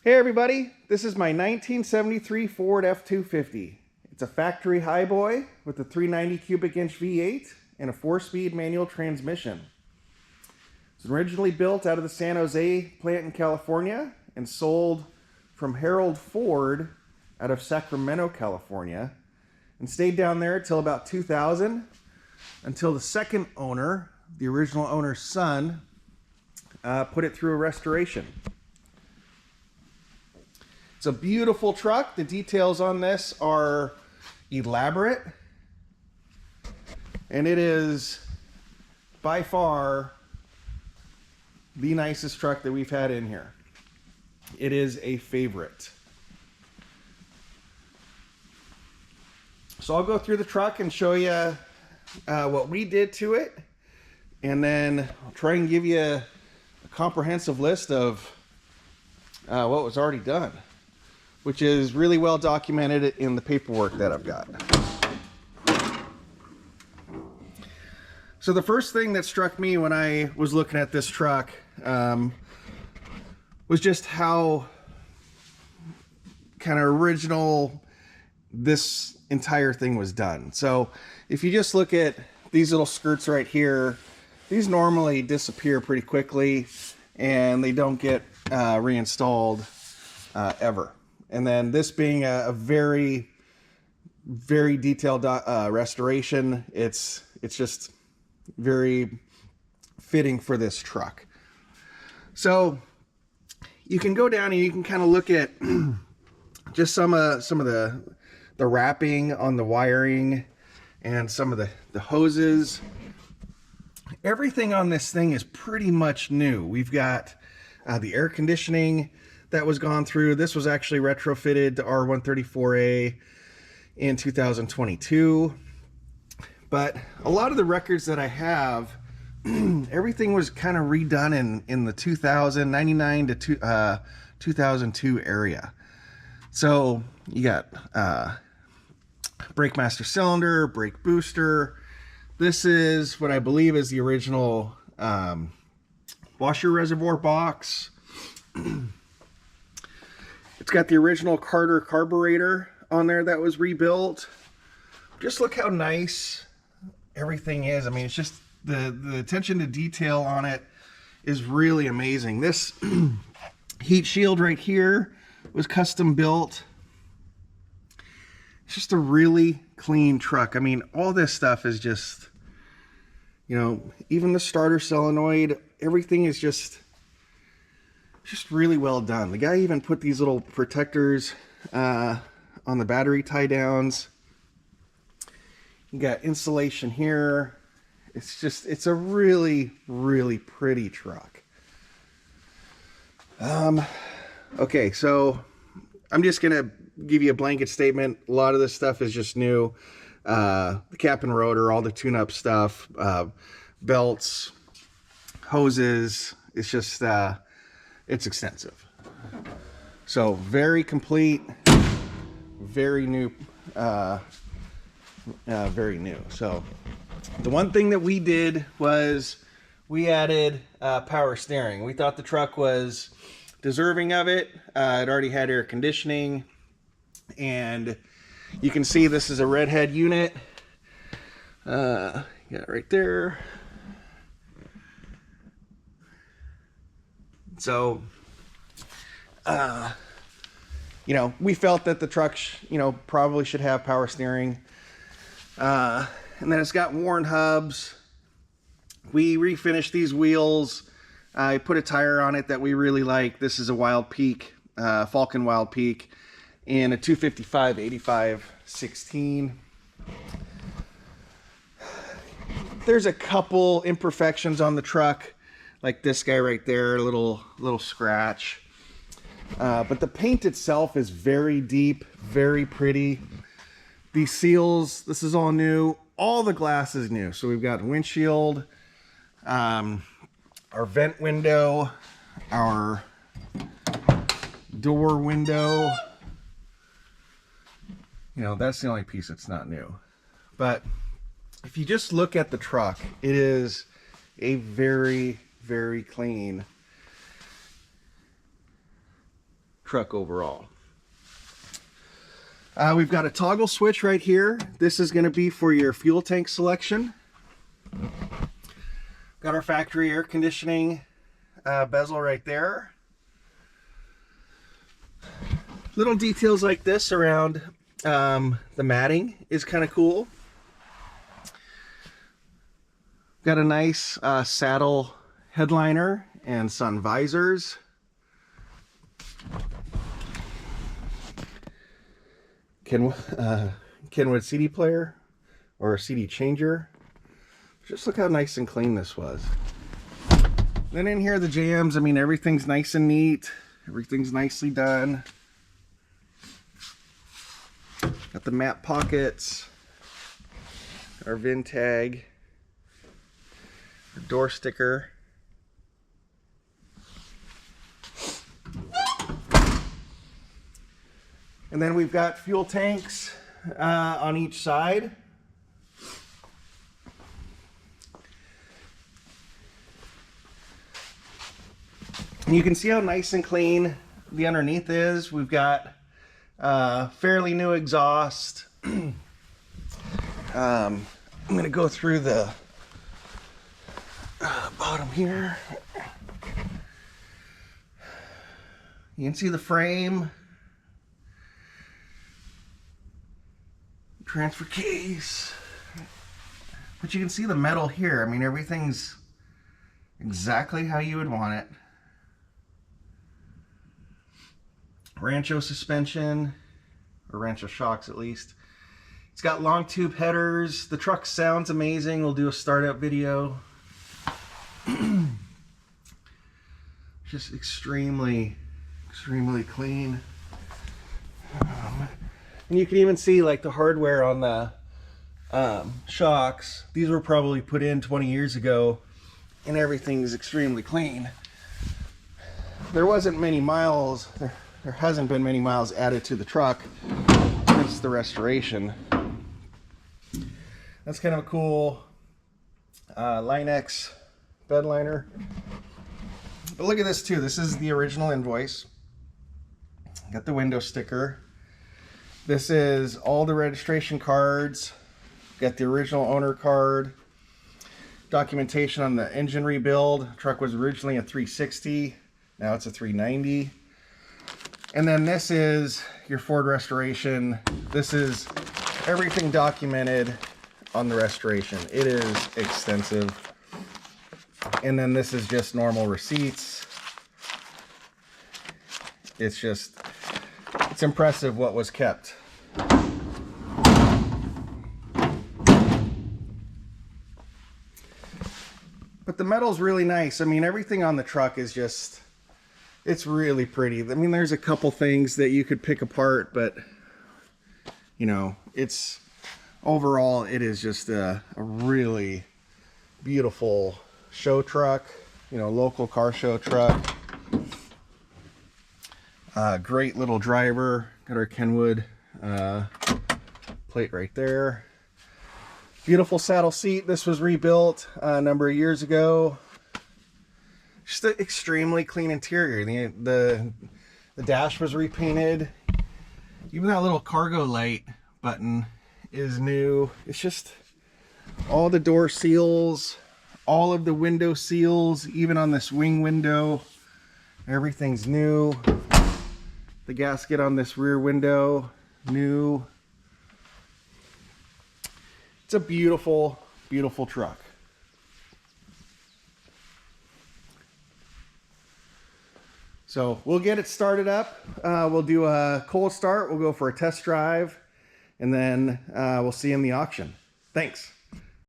Hey everybody, this is my 1973 Ford F-250. It's a factory highboy with a 390 cubic inch V8 and a 4-speed manual transmission. It's originally built out of the San Jose plant in California and sold from Harold Ford out of Sacramento, California, and stayed down there till about 2000, until the second owner, the original owner's son, put it through a restoration. It's a beautiful truck. The details on this are elaborate, and it is by far the nicest truck that we've had in here. It is a favorite. So I'll go through the truck and show you what we did to it, and then I'll try and give you a comprehensive list of what was already done, which is really well documented in the paperwork that I've got. So the first thing that struck me when I was looking at this truck was just how kind of original this entire thing was done. So if you just look at these little skirts right here, these normally disappear pretty quickly and they don't get reinstalled ever. And then this being a very, very detailed restoration, it's just very fitting for this truck. So you can go down and you can kind of look at just some of the wrapping on the wiring and some of the hoses. Everything on this thing is pretty much new. We've got the air conditioning that was gone through. This was actually retrofitted to R134A in 2022. But a lot of the records that I have, everything was kind of redone in the 99 to 2002 area. So you got brake master cylinder, brake booster. This is what I believe is the original washer reservoir box. It's got the original Carter carburetor on there that was rebuilt. Just look how nice everything is. I mean, it's just the attention to detail on it is really amazing. This heat shield right here was custom built. It's just a really clean truck. I mean, all this stuff is just, you know, even the starter solenoid, everything is just really well done. The guy even put these little protectors on the battery tie downs. You got insulation here. It's a really, really pretty truck. Okay, so I'm just gonna give you a blanket statement. A lot of this stuff is just new. The cap and rotor, all the tune-up stuff, belts, hoses. It's just it's extensive. So very complete, very new, very new. So the one thing that we did was we added power steering. We thought the truck was deserving of it. It already had air conditioning, and you can see this is a redhead unit. Yeah, right there. So, you know, we felt that the truck, probably should have power steering. And then it's got worn hubs. We refinished these wheels. I put a tire on it that we really like. This is a Wild Peak, Falcon Wild Peak, and a 255/85/16. There's a couple imperfections on the truck, like this guy right there, a little scratch. But the paint itself is very deep, very pretty. These seals, this is all new. All the glass is new. So we've got windshield, our vent window, our door window. You know, that's the only piece that's not new. But if you just look at the truck, it is a very, very clean truck overall. We've got a toggle switch right here. This is going to be for your fuel tank selection. Got our factory air conditioning bezel right there. Little details like this around the matting is kind of cool. Got a nice saddle headliner and sun visors. Kenwood CD player or a CD changer. Just look how nice and clean this was. Then in here, the jams, I mean, everything's nice and neat. Everything's nicely done. Got the map pockets, our VIN tag, our door sticker. And then we've got fuel tanks on each side. And you can see how nice and clean the underneath is. We've got fairly new exhaust. I'm going to go through the bottom here. You can see the frame. Transfer case, but you can see the metal here. I mean, everything's exactly how you would want it. Rancho suspension, or Rancho shocks at least. It's got long tube headers. The truck sounds amazing. We'll do a startup video. Just extremely clean. And you can even see like the hardware on the shocks. These were probably put in 20 years ago, and everything is extremely clean. There wasn't many miles, there hasn't been many miles added to the truck since the restoration. That's kind of a cool Line-X bed liner. But look at this too. This is the original invoice. Got the window sticker. This is all the registration cards. Got the original owner card. Documentation on the engine rebuild. The truck was originally a 360. Now it's a 390. And then this is your Ford restoration. This is everything documented on the restoration. It is extensive. And then this is just normal receipts. It's impressive what was kept. But the metal's really nice. I mean, everything on the truck is just, it's really pretty. I mean, there's a couple things that you could pick apart, but you know, it's overall, it is just a really beautiful show truck, you know, local car show truck. Great little driver. Got our Kenwood plate right there. Beautiful saddle seat. This was rebuilt a number of years ago. Just an extremely clean interior. The dash was repainted. Even that little cargo light button is new. It's just all the door seals, all of the window seals, even on this wing window, everything's new. The gasket on this rear window, new. It's a beautiful, beautiful truck. So we'll get it started up. We'll do a cold start. We'll go for a test drive, and then we'll see you in the auction. Thanks.